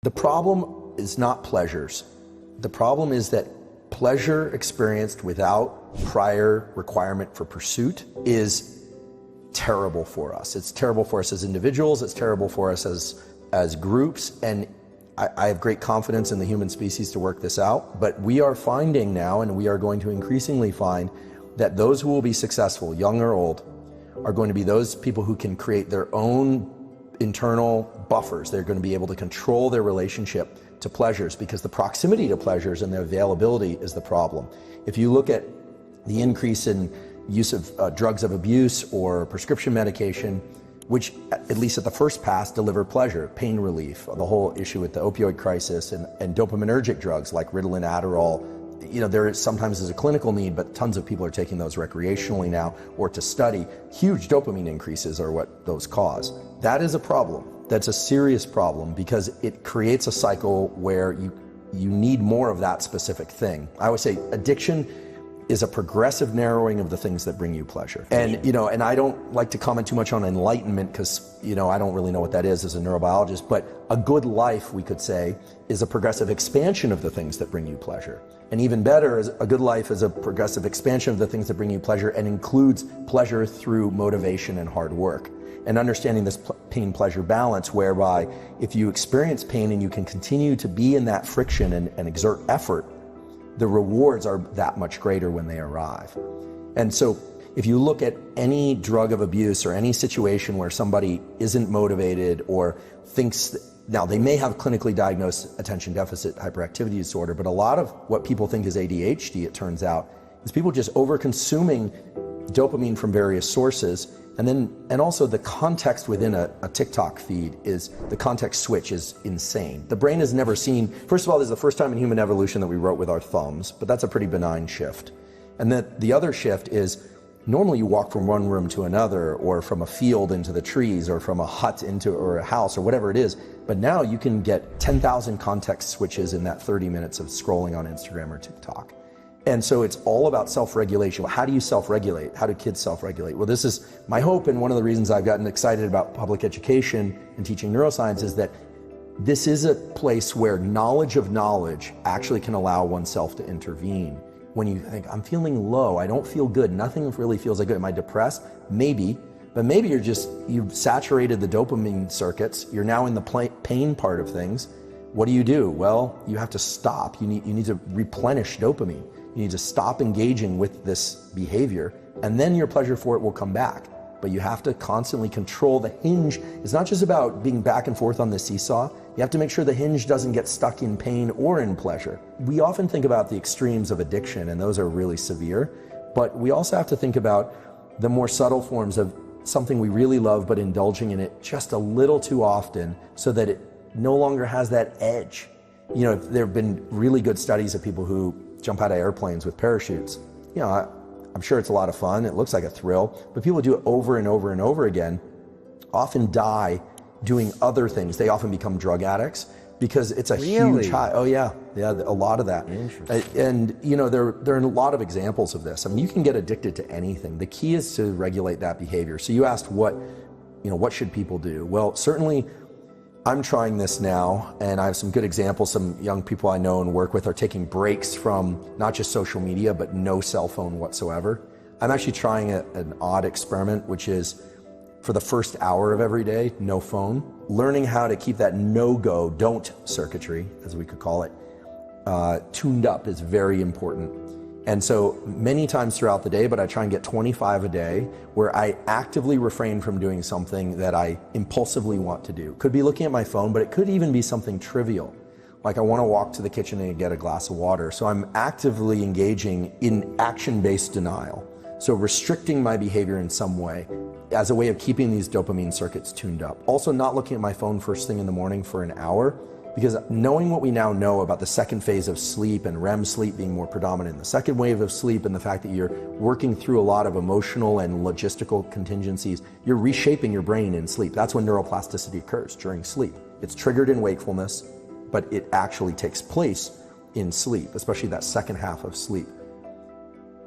The problem is not pleasures. The problem is that pleasure experienced without prior requirement for pursuit is terrible for us. It's terrible for us as individuals, it's terrible for us as groups, and I have great confidence in the human species to work this out, but we are finding now, and we are going to increasingly find, that those who will be successful, young or old, are going to be those people who can create their own internal buffers. They're going to be able to control their relationship to pleasures, because the proximity to pleasures and the availability is the problem. If you look at the increase in use of drugs of abuse or prescription medication, which at least at the first pass deliver pleasure, pain relief, the whole issue with the opioid crisis and dopaminergic drugs like Ritalin, Adderall, there sometimes is a clinical need, but tons of people are taking those recreationally now or to study. Huge dopamine increases are what those cause. That is a problem. That's a serious problem, because it creates a cycle where you need more of that specific thing. I always say addiction is a progressive narrowing of the things that bring you pleasure. And and I don't like to comment too much on enlightenment, because I don't really know what that is as a neurobiologist, but a good life, we could say, is a progressive expansion of the things that bring you pleasure. And even better, is a good life is a progressive expansion of the things that bring you pleasure and includes pleasure through motivation and hard work. And understanding this pain-pleasure balance, whereby if you experience pain and you can continue to be in that friction and exert effort, the rewards are that much greater when they arrive. And so if you look at any drug of abuse or any situation where somebody isn't motivated or thinks, now they may have clinically diagnosed attention deficit hyperactivity disorder, but a lot of what people think is ADHD, it turns out, is people just over-consuming dopamine from various sources. And also the context within a TikTok feed is, the context switch is insane. The brain has never seen, first of all, this is the first time in human evolution that we wrote with our thumbs, but that's a pretty benign shift. And then the other shift is, normally you walk from one room to another, or from a field into the trees, or from a hut or a house, or whatever it is. But now you can get 10,000 context switches in that 30 minutes of scrolling on Instagram or TikTok. And so it's all about self-regulation. How do you self-regulate? How do kids self-regulate? Well, this is my hope, and one of the reasons I've gotten excited about public education and teaching neuroscience is that this is a place where knowledge of knowledge actually can allow oneself to intervene. When you think, I'm feeling low, I don't feel good, nothing really feels like good. Am I depressed? Maybe. But maybe you've saturated the dopamine circuits. You're now in the pain part of things. What do? Well, you have to stop. You need to replenish dopamine. You need to stop engaging with this behavior, and then your pleasure for it will come back. But you have to constantly control the hinge. It's not just about being back and forth on the seesaw. You have to make sure the hinge doesn't get stuck in pain or in pleasure. We often think about the extremes of addiction, and those are really severe. But we also have to think about the more subtle forms of something we really love, but indulging in it just a little too often so that it no longer has that edge. There have been really good studies of people who jump out of airplanes with parachutes. I'm sure it's a lot of fun. It looks like a thrill, but people do it over and over and over again, often die doing other things. They often become drug addicts because it's a huge high. Oh yeah, a lot of that. And there are a lot of examples of this. I mean, you can get addicted to anything. The key is to regulate that behavior. So you asked what should people do? Well, certainly I'm trying this now, and I have some good examples. Some young people I know and work with are taking breaks from not just social media, but no cell phone whatsoever. I'm actually trying an odd experiment, which is for the first hour of every day, no phone. Learning how to keep that no-go, don't circuitry, as we could call it, tuned up is very important. And so many times throughout the day, but I try and get 25 a day, where I actively refrain from doing something that I impulsively want to do. Could be looking at my phone, but it could even be something trivial. Like I want to walk to the kitchen and get a glass of water. So I'm actively engaging in action-based denial. So restricting my behavior in some way as a way of keeping these dopamine circuits tuned up. Also not looking at my phone first thing in the morning for an hour, because knowing what we now know about the second phase of sleep and REM sleep being more predominant, the second wave of sleep, and the fact that you're working through a lot of emotional and logistical contingencies, you're reshaping your brain in sleep. That's when neuroplasticity occurs, during sleep. It's triggered in wakefulness, but it actually takes place in sleep, especially that second half of sleep.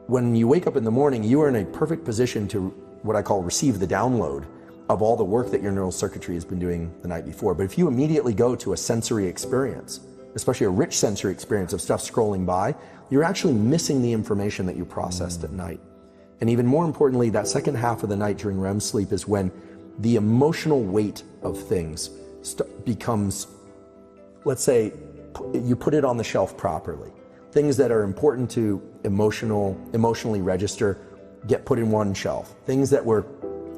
When you wake up in the morning, you are in a perfect position to what I call receive the download of all the work that your neural circuitry has been doing the night before. But if you immediately go to a sensory experience, especially a rich sensory experience of stuff scrolling by, you're actually missing the information that you processed at night. And even more importantly, that second half of the night during REM sleep is when the emotional weight of things becomes, let's say, you put it on the shelf properly. Things that are important to emotionally register get put in one shelf. Things that were,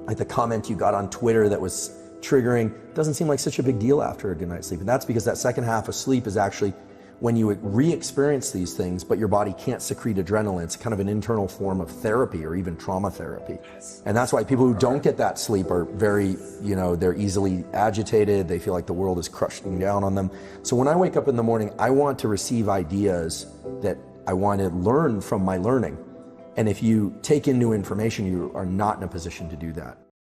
like the comment you got on Twitter that was triggering, doesn't seem like such a big deal after a good night's sleep. And that's because that second half of sleep is actually when you re-experience these things, but your body can't secrete adrenaline. It's kind of an internal form of therapy or even trauma therapy. And that's why people who don't get that sleep are very, they're easily agitated. They feel like the world is crushing down on them. So when I wake up in the morning, I want to receive ideas that I want to learn from my learning. And if you take in new information, you are not in a position to do that.